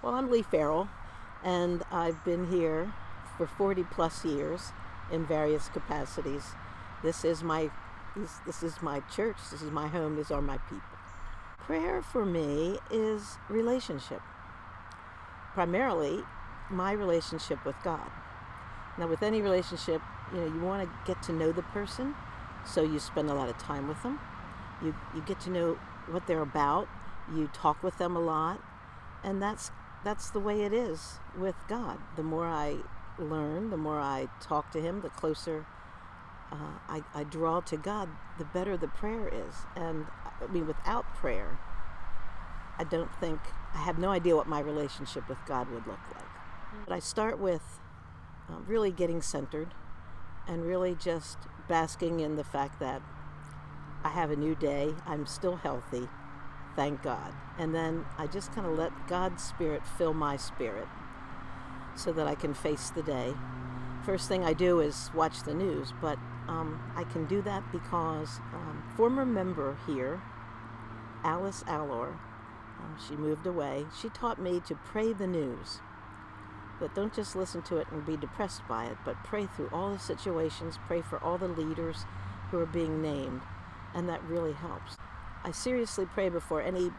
Well, I'm Lee Ferrell, and I've been here for 40 plus years in various capacities. This is my this is my church. This is my home. These are my people. Prayer for me is relationship. Primarily, my relationship with God. Now, with any relationship, you want to get to know the person, so you spend a lot of time with them. You get to know what they're about. You talk with them a lot, and that's the way it is with God. The more I learn, the more I talk to Him, the closer I draw to God, the better the prayer is. And I mean, without prayer, I have no idea what my relationship with God would look like. But I start with really getting centered and really just basking in the fact that I have a new day. I'm still healthy, thank God. And then I just kind of let God's Spirit fill my spirit so that I can face the day. First thing I do is watch the news, but I can do that because former member here, Alice Allor, she moved away. She taught me to pray the news. But don't just listen to it and be depressed by it, but pray through all the situations, pray for all the leaders who are being named, and that really helps. I seriously pray before any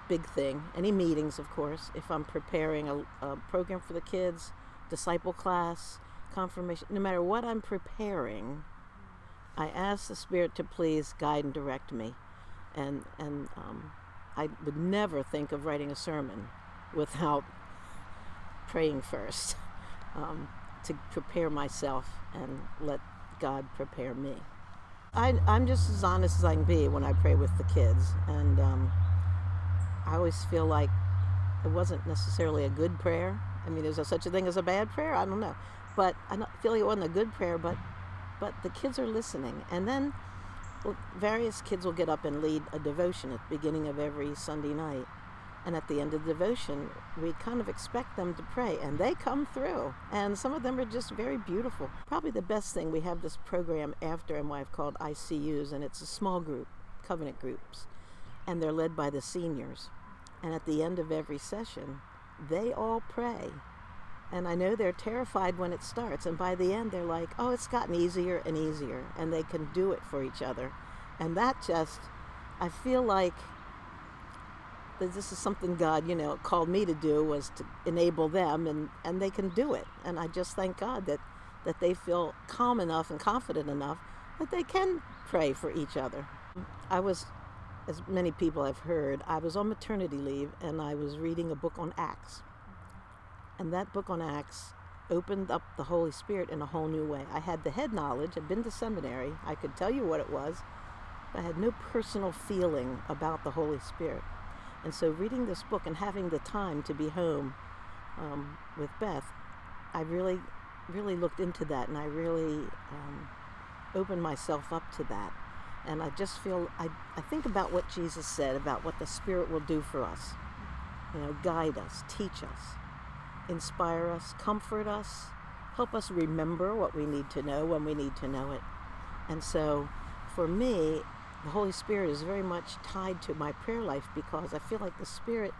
big thing, any meetings, of course, if I'm preparing a program for the kids, disciple class, confirmation, no matter what I'm preparing, I ask the Spirit to please guide and direct me. And I would never think of writing a sermon without praying first, to prepare myself and let God prepare me. I'm just as honest as I can be when I pray with the kids, and I always feel like it wasn't necessarily a good prayer. I mean, is there such a thing as a bad prayer? I don't know, but I feel like it wasn't a good prayer, but the kids are listening. And then various kids will get up and lead a devotion at the beginning of every Sunday night. And at the end of the devotion, we kind of expect them to pray, and they come through. And some of them are just very beautiful. Probably the best thing, we have this program after MYF called ICUs, and it's a small group, covenant groups, and they're led by the seniors. And at the end of every session, they all pray. And I know they're terrified when it starts, and by the end they're like, oh, it's gotten easier and easier, and they can do it for each other. And that just, I feel like that this is something God, called me to do, was to enable them, and they can do it. And I just thank God that they feel calm enough and confident enough that they can pray for each other. I was, as many people have heard, I was on maternity leave, and I was reading a book on Acts. And that book on Acts opened up the Holy Spirit in a whole new way. I had the head knowledge, I'd been to seminary, I could tell you what it was, but I had no personal feeling about the Holy Spirit. And so reading this book and having the time to be home with Beth, I really, really looked into that, and I really opened myself up to that. And I just feel, I think about what Jesus said about what the Spirit will do for us. Guide us, teach us, inspire us, comfort us, help us remember what we need to know when we need to know it. And so for me, the Holy Spirit is very much tied to my prayer life, because I feel like the Spirit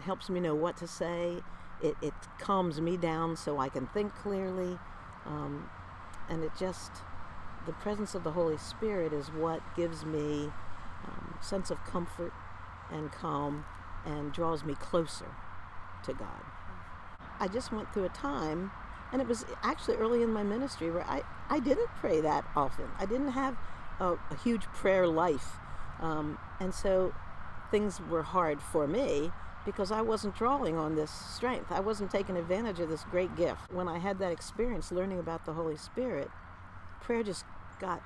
helps me know what to say. It calms me down so I can think clearly. And the presence of the Holy Spirit is what gives me a sense of comfort and calm and draws me closer to God. I just went through a time, and it was actually early in my ministry, where I didn't pray that often. I didn't have a huge prayer life. And so things were hard for me because I wasn't drawing on this strength. I wasn't taking advantage of this great gift. When I had that experience learning about the Holy Spirit, prayer just got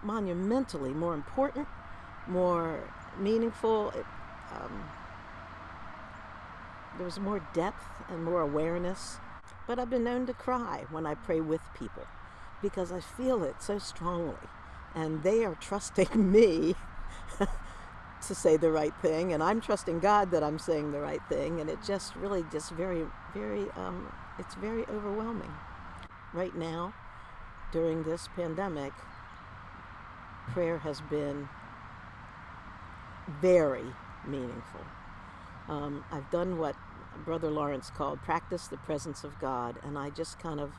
monumentally more important, more meaningful. There was more depth and more awareness. But I've been known to cry when I pray with people because I feel it so strongly. And they are trusting me to say the right thing, and I'm trusting God that I'm saying the right thing, and it just really very, very, it's very overwhelming. Right now, during this pandemic, prayer has been very meaningful. I've done what Brother Lawrence called practice the presence of God, and I just kind of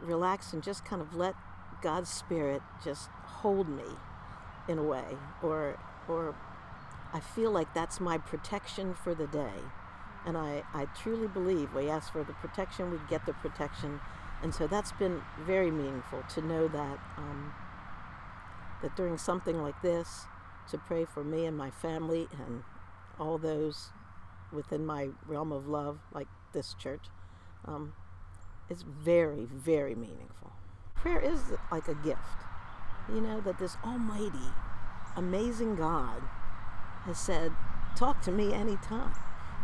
relax and just kind of let God's Spirit just hold me in a way, or I feel like that's my protection for the day. And I truly believe we ask for the protection, we get the protection. And so that's been very meaningful to know that that during something like this, to pray for me and my family and all those within my realm of love, like this church, it's very, very meaningful. Prayer is like a gift, that this almighty, amazing God has said, talk to me anytime.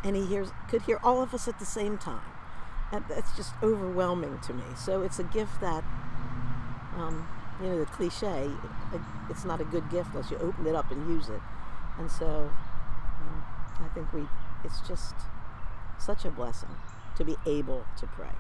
And he could hear all of us at the same time. And that's just overwhelming to me. So it's a gift that, the cliche, it's not a good gift unless you open it up and use it. And so I think it's just such a blessing to be able to pray.